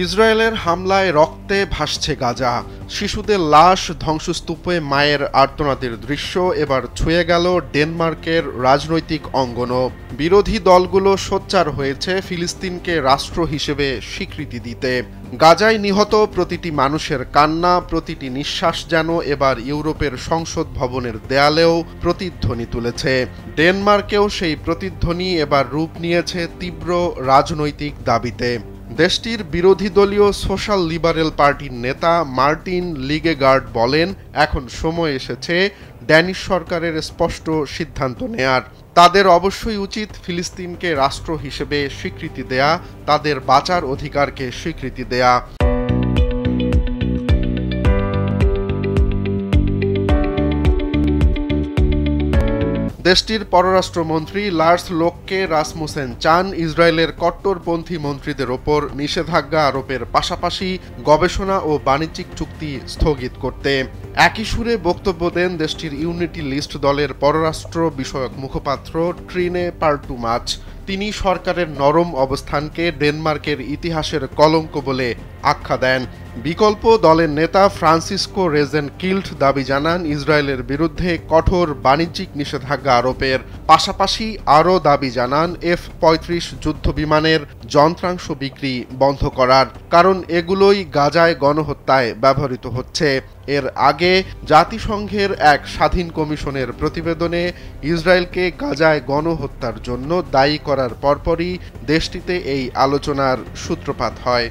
ইসরায়েলের হামলায় রক্তে ভাসছে গাজা। শিশুদের লাশ, ধ্বংসস্তূপে মায়ের আর্তনাদের দৃশ্য এবার ছুঁয়ে গেল ডেনমার্কের রাজনৈতিক অঙ্গনও। বিরোধী দলগুলো সোচ্চার হয়েছে ফিলিস্তিনকে রাষ্ট্র হিসেবে স্বীকৃতি দিতে। গাজায় নিহত প্রতিটি মানুষের কান্না, প্রতিটি নিঃশ্বাস যেন এবার ইউরোপের সংসদ ভবনের দেয়ালেও প্রতিধ্বনি তুলেছে। ডেনমার্কেও সেই প্রতিধ্বনি এবার রূপ নিয়েছে তীব্র রাজনৈতিক দাবিতে। দেশটির বিরোধী দলীয় সোশ্যাল লিবারেল পার্টির নেতা মার্টিন লিগেগার্ড বলেন, এখন সময় এসেছে ড্যানিশ সরকারের স্পষ্ট সিদ্ধান্ত নেয়ার। তাদের অবশ্যই উচিত ফিলিস্তিনকে রাষ্ট্র হিসেবে স্বীকৃতি দেয়া, তাদের বাঁচার অধিকারকে স্বীকৃতি দেয়া। দেশটির পররাষ্ট্রমন্ত্রী লার্স লোককে রাসমুসেন চান ইসরায়েলের কট্টরপন্থী মন্ত্রীদের ওপর নিষেধাজ্ঞা আরোপের পাশাপাশি গবেষণা ও বাণিজ্যিক চুক্তি স্থগিত করতে। একই সুরে বক্তব্য দেন দেশটির ইউনিটি লিস্ট দলের পররাষ্ট্র বিষয়ক মুখপাত্র ট্রিনে পার্টুমাচ। তিনি সরকারের নরম অবস্থানকে ডেনমার্কের ইতিহাসের কলঙ্ক বলে আখ্যা দেন। বিকল্প দলের নেতা ফ্রান্সিসকো রেজেন কিল্ট দাবি জানান, ইসরায়েলের বিরুদ্ধে কঠোর বাণিজ্যিক নিষেধাজ্ঞা আরোপের পাশাপাশি আরও দাবি জানান F-35 যুদ্ধবিমানের যন্ত্রাংশ বিক্রি বন্ধ করার, কারণ এগুলোই গাজায় গণহত্যায় ব্যবহৃত হচ্ছে। এর আগে জাতিসংঘের এক স্বাধীন কমিশনের প্রতিবেদনে ইসরায়েলকে গাজায় গণহত্যার জন্য দায়ী করার পরপরই দেশটিতে এই আলোচনার সূত্রপাত হয়।